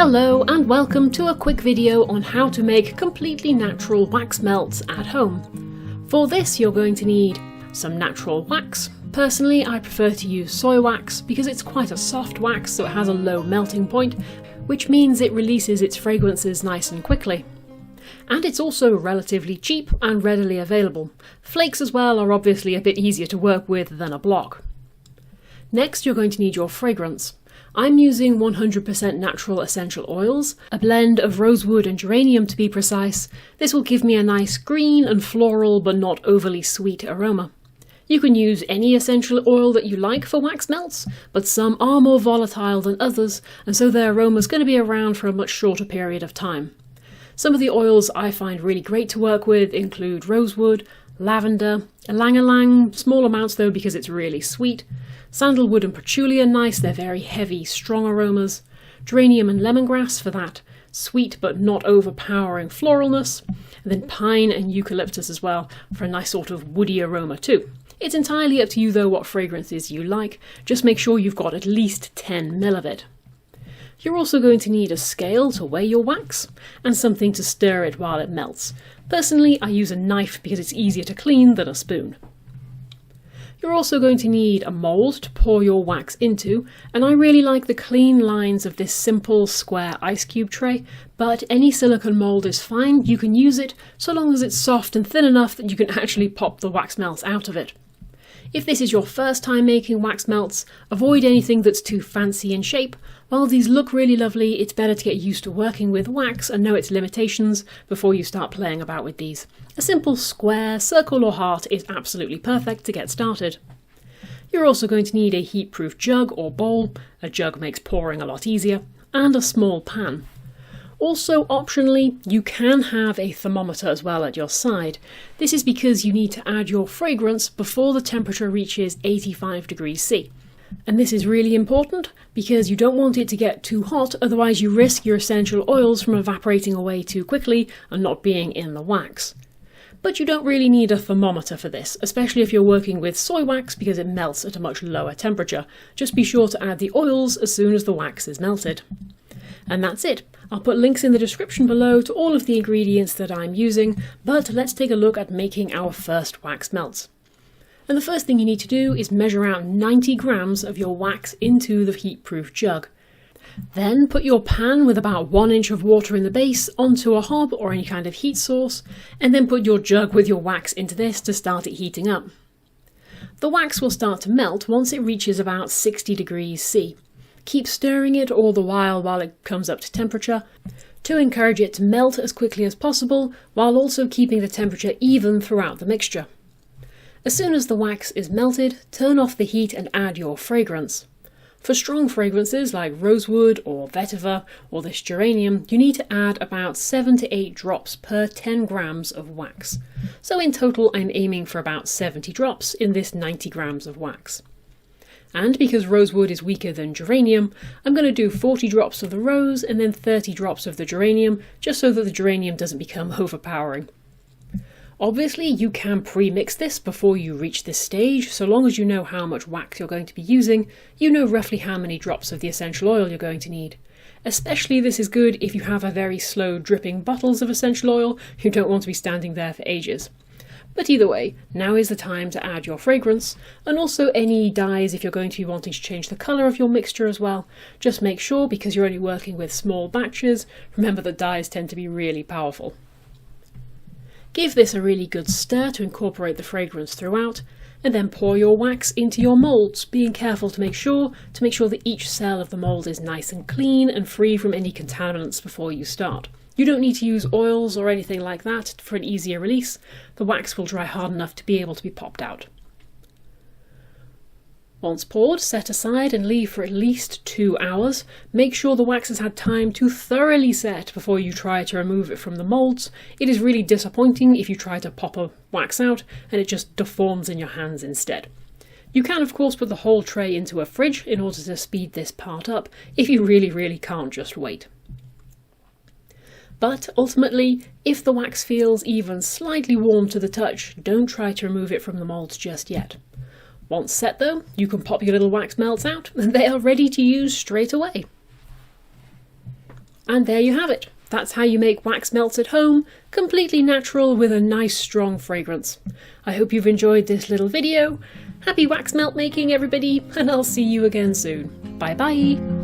Hello and welcome to a quick video on how to make completely natural wax melts at home. For this you're going to need some natural wax. Personally I prefer to use soy wax because it's quite a soft wax, so it has a low melting point, which means it releases its fragrances nice and quickly. And it's also relatively cheap and readily available. Flakes as well are obviously a bit easier to work with than a block. Next you're going to need your fragrance. I'm using 100% natural essential oils, a blend of rosewood and geranium to be precise. This will give me a nice green and floral but not overly sweet aroma. You can use any essential oil that you like for wax melts, but some are more volatile than others, and so their aroma is going to be around for a much shorter period of time. Some of the oils I find really great to work with include rosewood, lavender, ylang-ylang, small amounts though because it's really sweet, sandalwood and patchouli are nice, they're very heavy, strong aromas, geranium and lemongrass for that sweet but not overpowering floralness, and then pine and eucalyptus as well for a nice sort of woody aroma too. It's entirely up to you though what fragrances you like, just make sure you've got at least 10 ml of it. You're also going to need a scale to weigh your wax, and something to stir it while it melts. Personally, I use a knife because it's easier to clean than a spoon. You're also going to need a mould to pour your wax into, and I really like the clean lines of this simple square ice cube tray, but any silicone mould is fine, you can use it so long as it's soft and thin enough that you can actually pop the wax melts out of it. If this is your first time making wax melts, avoid anything that's too fancy in shape. While these look really lovely, it's better to get used to working with wax and know its limitations before you start playing about with these. A simple square, circle or heart is absolutely perfect to get started. You're also going to need a heat-proof jug or bowl, a jug makes pouring a lot easier, and a small pan. Also, optionally, you can have a thermometer as well at your side. This is because you need to add your fragrance before the temperature reaches 85 degrees C. And this is really important because you don't want it to get too hot, otherwise you risk your essential oils from evaporating away too quickly and not being in the wax. But you don't really need a thermometer for this, especially if you're working with soy wax because it melts at a much lower temperature. Just be sure to add the oils as soon as the wax is melted. And that's it. I'll put links in the description below to all of the ingredients that I'm using, but let's take a look at making our first wax melts. And the first thing you need to do is measure out 90 grams of your wax into the heat-proof jug. Then put your pan with about 1 inch of water in the base onto a hob or any kind of heat source, and then put your jug with your wax into this to start it heating up. The wax will start to melt once it reaches about 60 degrees C. Keep stirring it all the while it comes up to temperature to encourage it to melt as quickly as possible while also keeping the temperature even throughout the mixture. As soon as the wax is melted, turn off the heat and add your fragrance. For strong fragrances like rosewood or vetiver or this geranium, you need to add about 7 to 8 drops per 10 grams of wax. So in total I'm aiming for about 70 drops in this 90 grams of wax. And because rosewood is weaker than geranium, I'm going to do 40 drops of the rose and then 30 drops of the geranium, just so that the geranium doesn't become overpowering. Obviously, you can pre-mix this before you reach this stage, so long as you know how much wax you're going to be using, you know roughly how many drops of the essential oil you're going to need. Especially this is good if you have a very slow dripping bottles of essential oil, you don't want to be standing there for ages. But either way, now is the time to add your fragrance, and also any dyes if you're going to be wanting to change the colour of your mixture as well. Just make sure, because you're only working with small batches, remember that dyes tend to be really powerful. Give this a really good stir to incorporate the fragrance throughout, and then pour your wax into your moulds, being careful to make sure that each cell of the mould is nice and clean and free from any contaminants before you start. You don't need to use oils or anything like that for an easier release. The wax will dry hard enough to be able to be popped out. Once poured, set aside and leave for at least 2 hours. Make sure the wax has had time to thoroughly set before you try to remove it from the moulds. It is really disappointing if you try to pop a wax out and it just deforms in your hands instead. You can of course put the whole tray into a fridge in order to speed this part up if you really can't just wait. But ultimately, if the wax feels even slightly warm to the touch, don't try to remove it from the moulds just yet. Once set though, you can pop your little wax melts out and they are ready to use straight away. And there you have it. That's how you make wax melts at home, completely natural with a nice strong fragrance. I hope you've enjoyed this little video. Happy wax melt making, everybody, and I'll see you again soon. Bye bye!